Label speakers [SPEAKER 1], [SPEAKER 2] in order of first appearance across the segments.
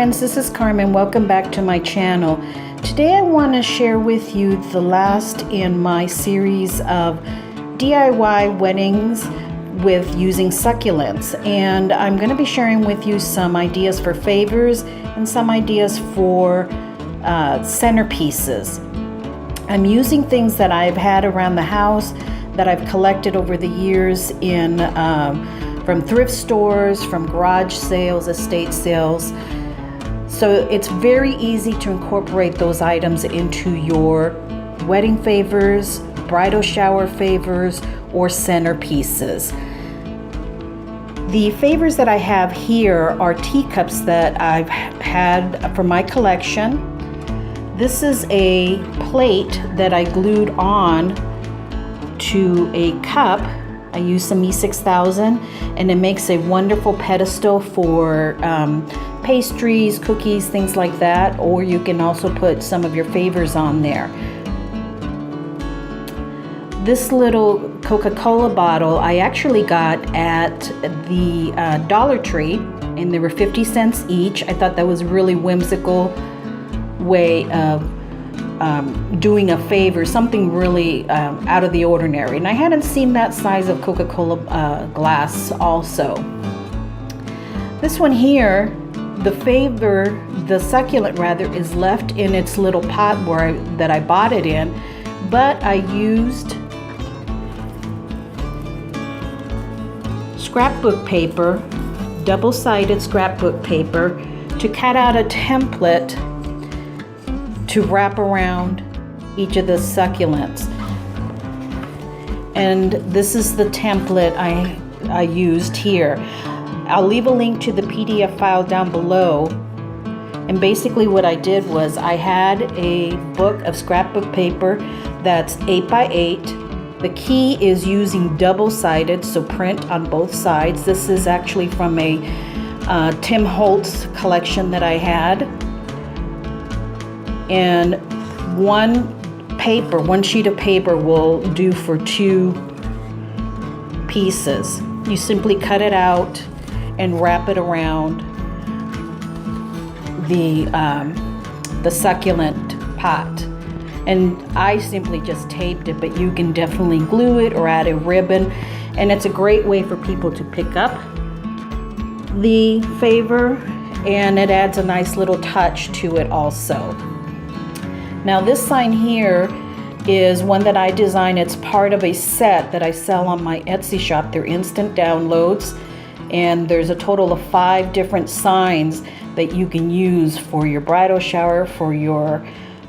[SPEAKER 1] friends, this is Carmen. Welcome back to my channel. Today I want to share with you the last in my series of DIY weddings with using succulents, and I'm going to be sharing with you some ideas for favors and some ideas for centerpieces. I'm using things that I've had around the house that I've collected over the years in from thrift stores, from garage sales, estate sales. So it's very easy to incorporate those items into your wedding favors, bridal shower favors, or centerpieces. The favors that I have here are teacups that I've had from my collection. This is a plate that I glued on to a cup. I use some E6000, and it makes a wonderful pedestal for pastries, cookies, things like that, or you can also put some of your favors on there. This little Coca-Cola bottle I actually got at the Dollar Tree, and they were 50 cents each. I thought that was a really whimsical way of doing a favor, something really out of the ordinary. And I hadn't seen that size of Coca-Cola glass also. This one here, the succulent rather, is left in its little pot that I bought it in, but I used scrapbook paper, double-sided scrapbook paper, to cut out a template to wrap around each of the succulents. And this is the template I used here. I'll leave a link to the PDF file down below. And basically what I did was I had a book of scrapbook paper that's 8 by 8. The key is using double-sided, so print on both sides. This is actually from a Tim Holtz collection that I had. And one sheet of paper will do for 2 pieces. You simply cut it out and wrap it around the succulent pot. And I simply just taped it, but you can definitely glue it or add a ribbon. And it's a great way for people to pick up the favor, and it adds a nice little touch to it also. Now this sign here is one that I designed. It's part of a set that I sell on my Etsy shop. They're instant downloads, and there's a total of 5 different signs that you can use for your bridal shower, for your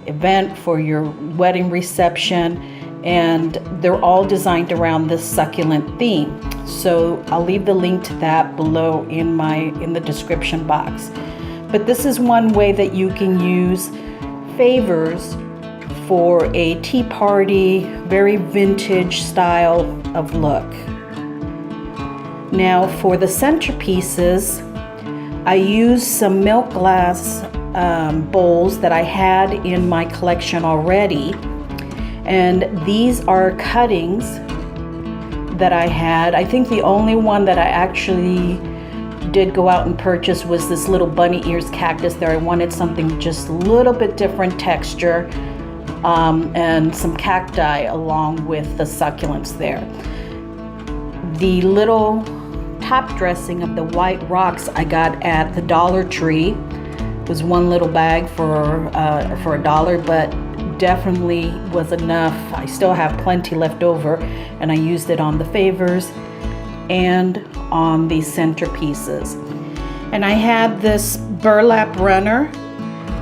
[SPEAKER 1] event, for your wedding reception, and they're all designed around this succulent theme. So I'll leave the link to that below in the description box. But this is one way that you can use favors for a tea party, very vintage style of look. Now for the centerpieces, I used some milk glass bowls that I had in my collection already, and these are cuttings that I had. I think the only one that I actually did go out and purchase was this little bunny ears cactus there. I wanted something just a little bit different texture, and some cacti along with the succulents there. The little top dressing of the white rocks I got at the Dollar Tree. It was one little bag for $1, but definitely was enough. I still have plenty left over, and I used it on the favors and on the centerpieces. And I had this burlap runner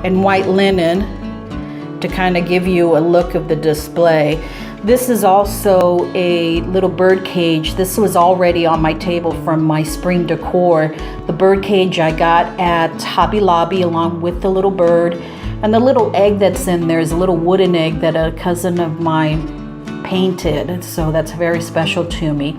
[SPEAKER 1] and white linen to kind of give you a look of the display. This is also a little bird cage. This was already on my table from my spring decor. The bird cage I got at Hobby Lobby along with the little bird. And the little egg that's in there is a little wooden egg that a cousin of mine painted. So that's very special to me.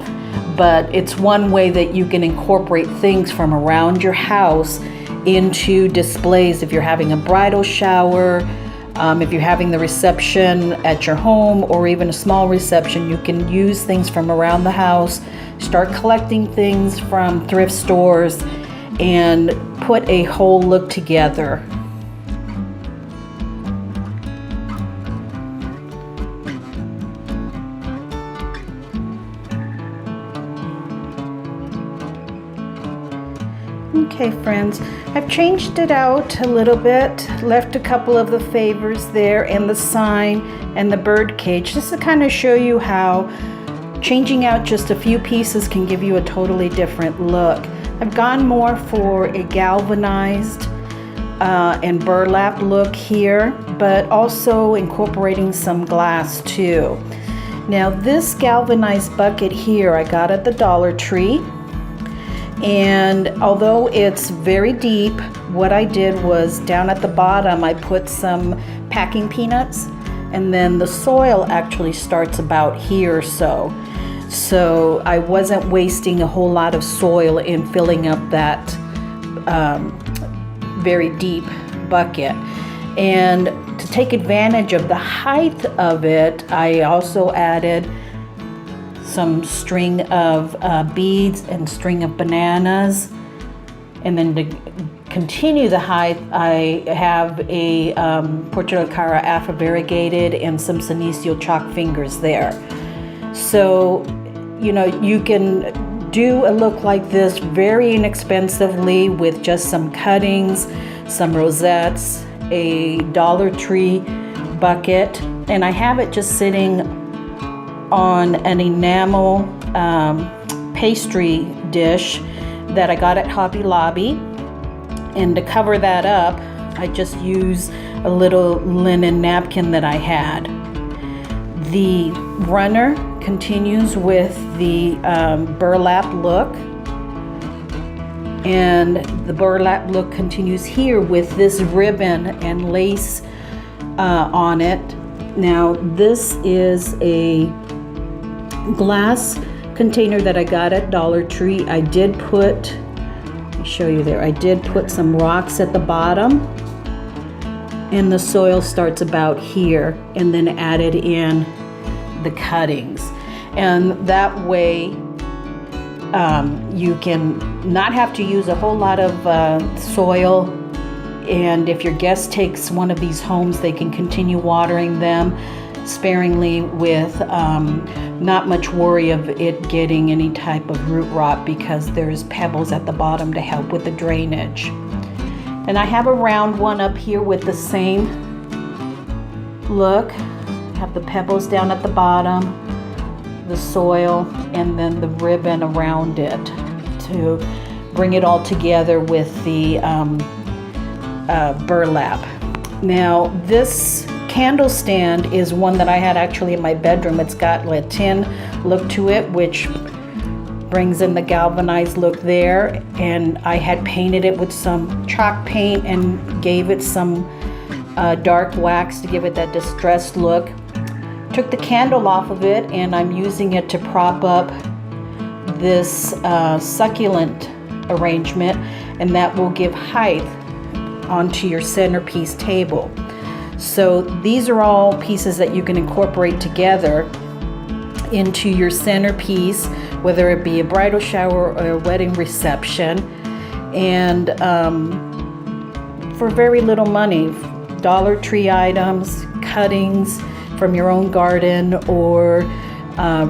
[SPEAKER 1] But it's one way that you can incorporate things from around your house into displays if you're having a bridal shower, if you're having the reception at your home, or even a small reception. You can use things from around the house, start collecting things from thrift stores, and put a whole look together. Okay friends, I've changed it out a little bit, left a couple of the favors there and the sign and the bird cage, just to kind of show you how changing out just a few pieces can give you a totally different look. I've gone more for a galvanized and burlap look here, but also incorporating some glass too. Now this galvanized bucket here I got at the Dollar Tree. And although it's very deep, what I did was down at the bottom I put some packing peanuts, and then the soil actually starts about here or so. So I wasn't wasting a whole lot of soil in filling up that very deep bucket. And to take advantage of the height of it, I also added some string of beads and string of bananas, and then to continue the height I have a Portucara Afro variegated and some Senecio chalk fingers there. So you know, you can do a look like this very inexpensively with just some cuttings, some rosettes, a Dollar Tree bucket, and I have it just sitting on an enamel pastry dish that I got at Hobby Lobby. And to cover that up, I just use a little linen napkin that I had. The runner continues with the burlap look, and the burlap look continues here with this ribbon and lace on it. Now this is a glass container that I got at Dollar Tree. I did put, let me show you there, I did put some rocks at the bottom, and the soil starts about here, and then added in the cuttings. And that way you can not have to use a whole lot of soil, and if your guest takes one of these homes, they can continue watering them sparingly with not much worry of it getting any type of root rot, because there's pebbles at the bottom to help with the drainage. And I have a round one up here with the same look. Have the pebbles down at the bottom, the soil, and then the ribbon around it to bring it all together with the burlap. Now this candle stand is one that I had actually in my bedroom. It's got a tin look to it, which brings in the galvanized look there, and I had painted it with some chalk paint and gave it some dark wax to give it that distressed look. Took the candle off of it, and I'm using it to prop up this succulent arrangement, and that will give height onto your centerpiece table. So these are all pieces that you can incorporate together into your centerpiece, whether it be a bridal shower or a wedding reception, and for very little money. Dollar Tree items, cuttings from your own garden, or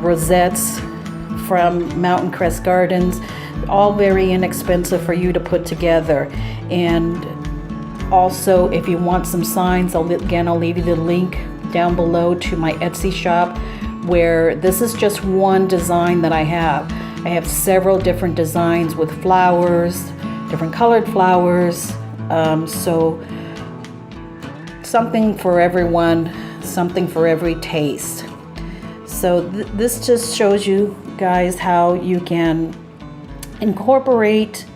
[SPEAKER 1] rosettes from Mountain Crest Gardens, all very inexpensive for you to put together. And also, if you want some signs, I'll leave you the link down below to my Etsy shop, where this is just one design that I have. I have several different designs with flowers, different colored flowers, so something for everyone, something for every taste. So this just shows you guys how you can incorporate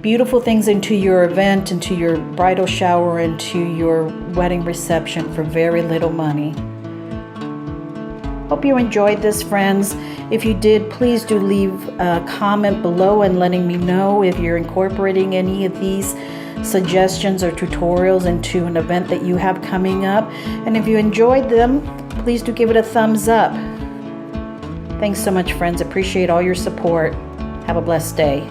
[SPEAKER 1] beautiful things into your event, into your bridal shower, into your wedding reception for very little money. Hope you enjoyed this, friends. If you did, please do leave a comment below and letting me know if you're incorporating any of these suggestions or tutorials into an event that you have coming up. And if you enjoyed them, please do give it a thumbs up. Thanks so much, friends. Appreciate all your support. Have a blessed day.